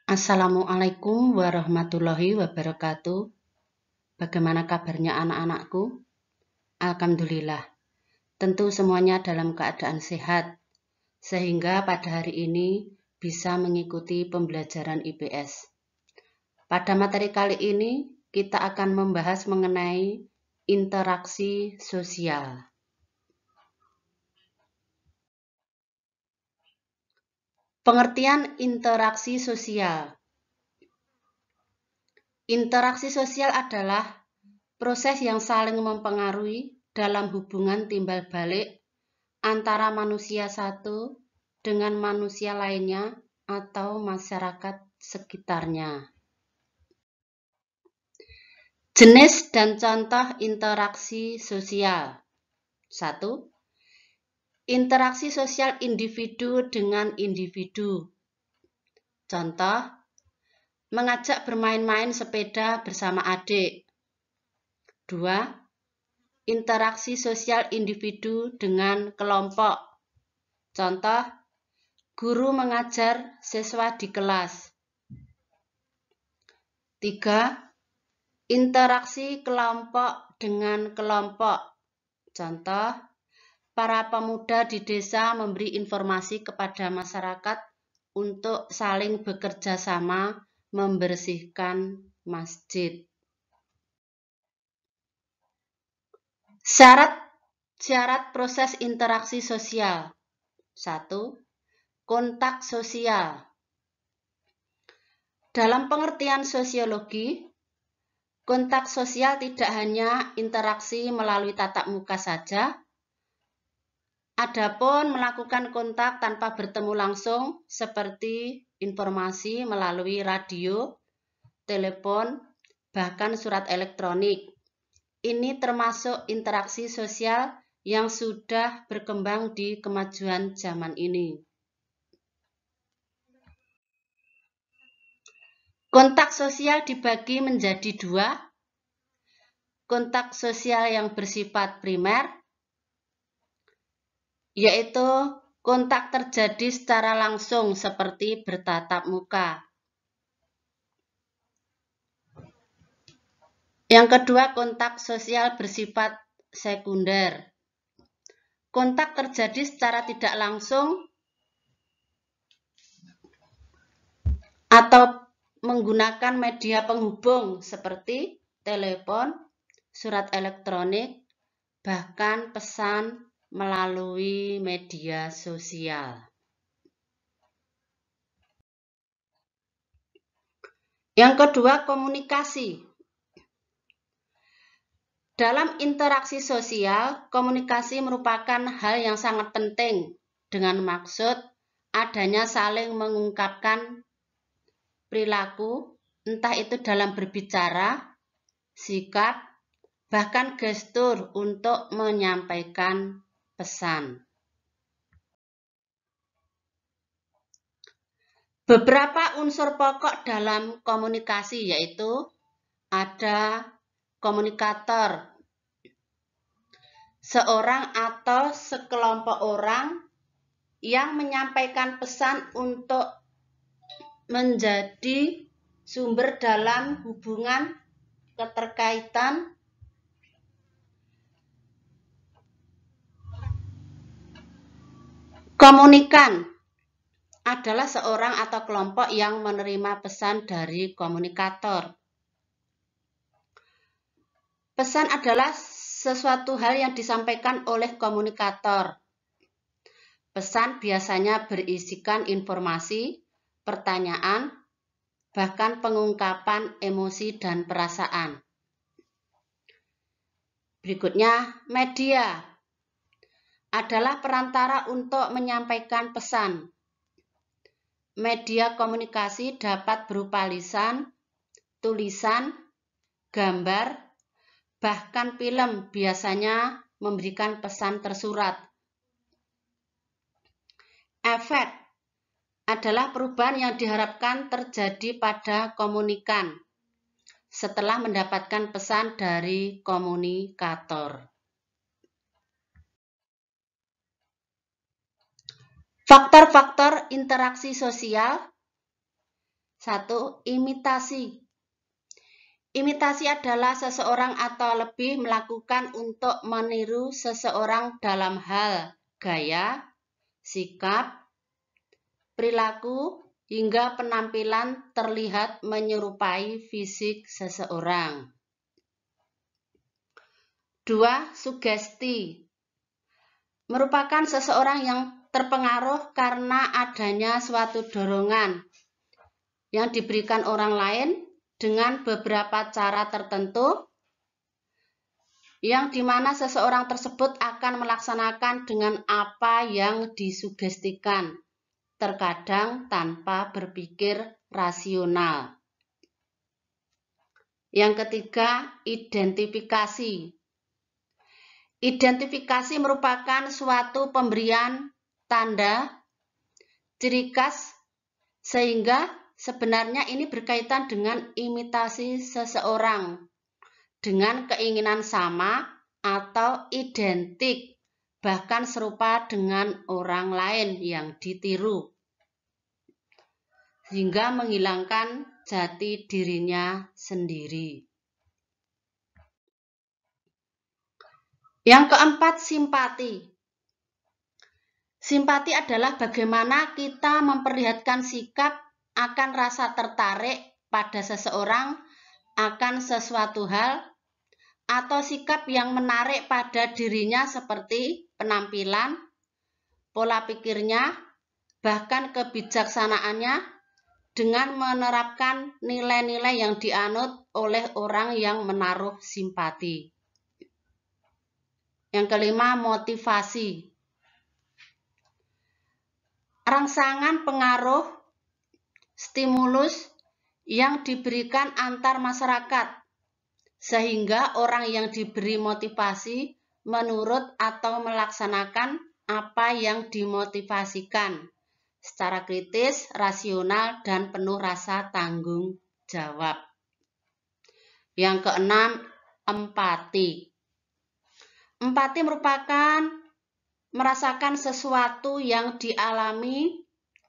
Assalamualaikum warahmatullahi wabarakatuh. Bagaimana kabarnya anak-anakku? Alhamdulillah, tentu semuanya dalam keadaan sehat, sehingga pada hari ini bisa mengikuti pembelajaran IPS. Pada materi kali ini, kita akan membahas mengenai interaksi sosial. Pengertian interaksi sosial. Interaksi sosial adalah proses yang saling mempengaruhi dalam hubungan timbal balik antara manusia satu dengan manusia lainnya atau masyarakat sekitarnya. Jenis dan contoh interaksi sosial. 1. Interaksi sosial individu dengan individu. Contoh, mengajak bermain-main sepeda bersama adik. 2. Interaksi sosial individu dengan kelompok. Contoh, guru mengajar siswa di kelas. 3. Interaksi kelompok dengan kelompok. Contoh, para pemuda di desa memberi informasi kepada masyarakat untuk saling bekerja sama membersihkan masjid. Syarat proses interaksi sosial. 1. Kontak sosial. Dalam pengertian sosiologi, kontak sosial tidak hanya interaksi melalui tatap muka saja, adapun melakukan kontak tanpa bertemu langsung seperti informasi melalui radio, telepon, bahkan surat elektronik. Ini termasuk interaksi sosial yang sudah berkembang di kemajuan zaman ini. Kontak sosial dibagi menjadi 2. Kontak sosial yang bersifat primer, yaitu kontak terjadi secara langsung seperti bertatap muka. Yang kedua, kontak sosial bersifat sekunder. Kontak terjadi secara tidak langsung atau menggunakan media penghubung seperti telepon, surat elektronik, bahkan pesan melalui media sosial. Yang kedua, komunikasi. Dalam interaksi sosial, komunikasi merupakan hal yang sangat penting dengan maksud adanya saling mengungkapkan perilaku, entah itu dalam berbicara, sikap, bahkan gestur untuk menyampaikan pesan. Beberapa unsur pokok dalam komunikasi yaitu ada komunikator, seorang atau sekelompok orang yang menyampaikan pesan untuk menjadi sumber dalam hubungan keterkaitan. Komunikan adalah seorang atau kelompok yang menerima pesan dari komunikator. Pesan adalah sesuatu hal yang disampaikan oleh komunikator. Pesan biasanya berisikan informasi, pertanyaan, bahkan pengungkapan emosi dan perasaan. Berikutnya, media adalah perantara untuk menyampaikan pesan. Media komunikasi dapat berupa lisan, tulisan, gambar, bahkan film biasanya memberikan pesan tersurat. Efek adalah perubahan yang diharapkan terjadi pada komunikan setelah mendapatkan pesan dari komunikator. Faktor-faktor interaksi sosial. 1. Imitasi. Imitasi adalah seseorang atau lebih melakukan untuk meniru seseorang dalam hal gaya, sikap, perilaku, hingga penampilan terlihat menyerupai fisik seseorang. 2. Sugesti. Merupakan seseorang yang terpengaruh karena adanya suatu dorongan yang diberikan orang lain dengan beberapa cara tertentu, yang dimana seseorang tersebut akan melaksanakan dengan apa yang disugestikan, terkadang tanpa berpikir rasional. Yang ketiga, identifikasi. Identifikasi merupakan suatu pemberian tanda, ciri khas, sehingga sebenarnya ini berkaitan dengan imitasi seseorang dengan keinginan sama atau identik, bahkan serupa dengan orang lain yang ditiru, hingga menghilangkan jati dirinya sendiri. Yang keempat, simpati. Simpati adalah bagaimana kita memperlihatkan sikap akan rasa tertarik pada seseorang, akan sesuatu hal, atau sikap yang menarik pada dirinya seperti penampilan, pola pikirnya, bahkan kebijaksanaannya, dengan menerapkan nilai-nilai yang dianut oleh orang yang menaruh simpati. Yang kelima, motivasi. Rangsangan pengaruh, stimulus yang diberikan antar masyarakat, sehingga orang yang diberi motivasi menurut atau melaksanakan apa yang dimotivasikan secara kritis, rasional, dan penuh rasa tanggung jawab. Yang keenam, empati. Empati merupakan merasakan sesuatu yang dialami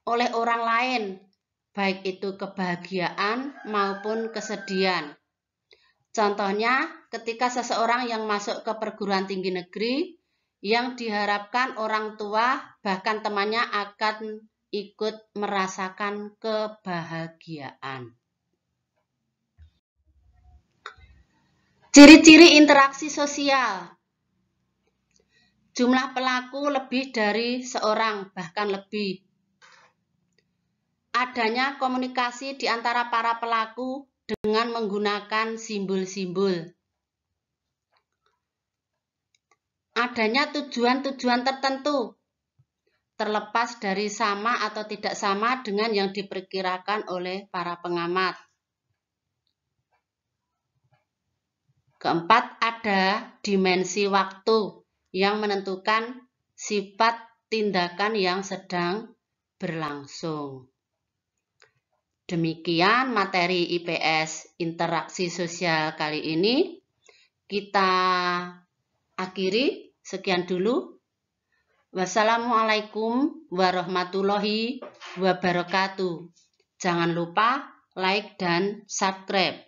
oleh orang lain, baik itu kebahagiaan maupun kesedihan. Contohnya, ketika seseorang yang masuk ke perguruan tinggi negeri, yang diharapkan orang tua bahkan temannya akan ikut merasakan kebahagiaan. Ciri-ciri interaksi sosial. Jumlah pelaku lebih dari seorang, bahkan lebih. Adanya komunikasi di antara para pelaku dengan menggunakan simbol-simbol. Adanya tujuan-tujuan tertentu, terlepas dari sama atau tidak sama dengan yang diperkirakan oleh para pengamat. Keempat, ada dimensi waktu yang menentukan sifat tindakan yang sedang berlangsung. Demikian materi IPS interaksi sosial kali ini. Kita akhiri, sekian dulu. Wassalamualaikum warahmatullahi wabarakatuh. Jangan lupa like dan subscribe.